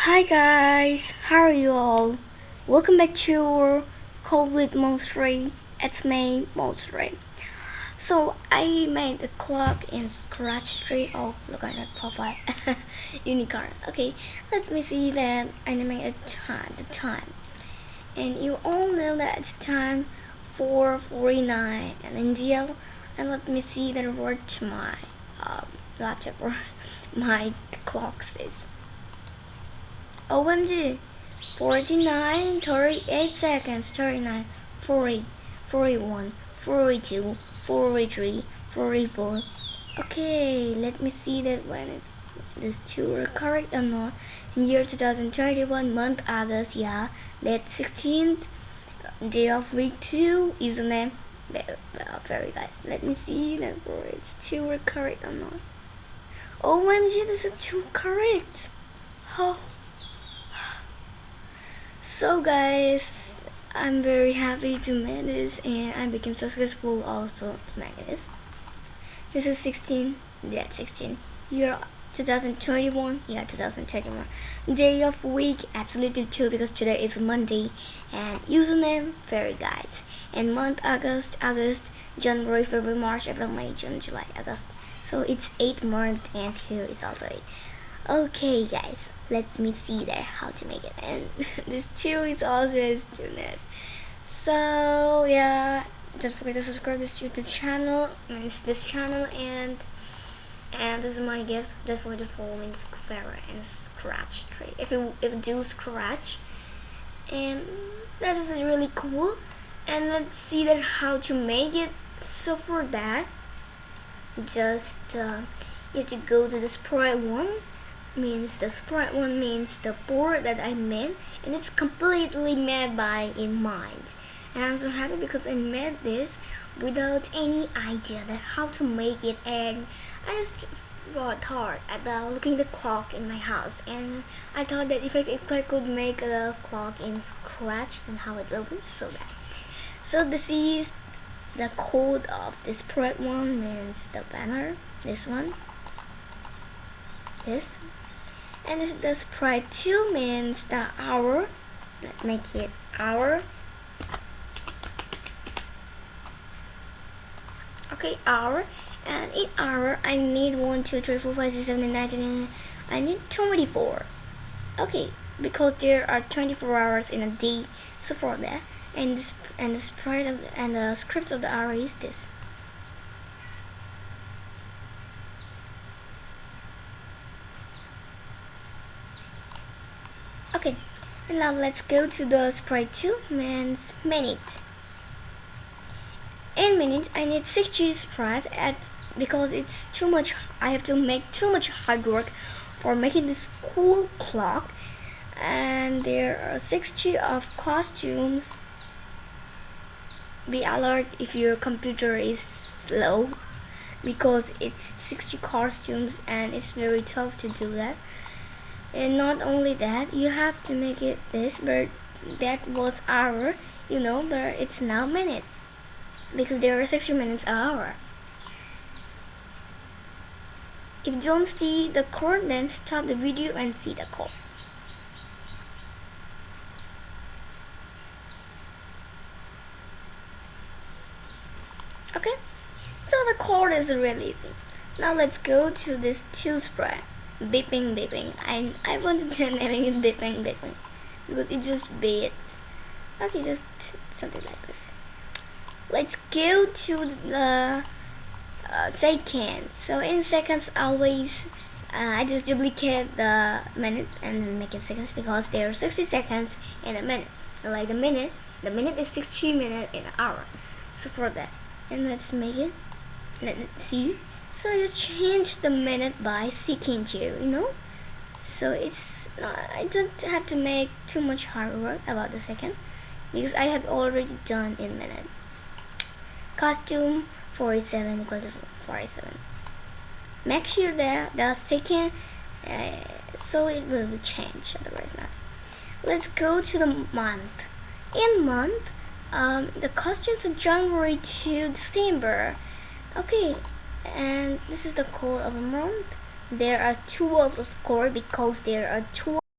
Hi guys, how are you all? Welcome back to your call with Mousree. It's me, Mousree. So I made a clock in Scratch Tree. Oh, look at that profile, unicorn. Okay, let me see that I made a time. The time, and you all know that it's time 4:49 in India. And let me see that what my laptop or my clock says. OMG, 49, 38 seconds, 39, 40, 41, 42, 43, 44. Okay, let me see that when these two are correct or not. In year 2021, month August, yeah, date 16th, day of week 2, username, very nice. Let me see that it's two are correct or not. OMG, this is two correct. Oh. So guys, I'm very happy to make this and I became successful also to make this. This is 16, yeah 16, year 2021, yeah 2021. Day of week, absolutely true because today is Monday. And username, very guys. And month August, January, February, March, April, May, June, July, August. So it's 8 months and here is also 8. Okay guys, let me see there how to make it, and this too is also a student. So yeah, don't forget to subscribe to this YouTube channel, this channel, and this is my gift. Don't forget to follow me in Square and Scratch Tree if you do Scratch, and that is really cool. And let's see that how to make it. So for that, just you have to go to the sprite one. The sprite one means the board that I made, and it's completely made by in mind. And I'm so happy because I made this without any idea that how to make it, and I just thought about looking the clock in my house, and I thought that if I could make a clock in Scratch, then how it will be so that. So this is the code of this sprite one means the banner, this one, this. And the sprite 2 means the hour. Let's make it hour. Okay, hour. And in hour, I need 1, 2, 3, 4, 5, 6, 7, 8, 9, 10. I need 24. Okay, because there are 24 hours in a day. So for that, and the sprite of and the script of the hour is this. Okay, and now let's go to the sprite 2 means minute. In minute, I need 60 sprites because it's too much. I have to make too much hard work for making this cool clock, and there are 60 of costumes. Be alert if your computer is slow because it's 60 costumes and it's very tough to do that. And not only that, you have to make it this, but that was hour, but it's now minute because there are 60 minutes an hour. If you don't see the code, then stop the video and see the code. Okay, so the code is really easy. Now let's go to this two spread. Beeping. I want to name it beeping because it just beeps. Okay, just something like this. Let's go to the seconds. So in seconds, always I just duplicate the minute and then make it seconds because there are 60 seconds in a minute. Like the minute is 60 minutes in an hour. So for that, and let's make it. Let's see. So I just change the minute by second here, So I don't have to make too much hard work about the second because I have already done in minute. Costume 47 equals to 47. Make sure that the second, so it will change, otherwise not. Let's go to the month. In month, the costumes are January to December. Okay, and this is the code of a month. There are two of course because there are two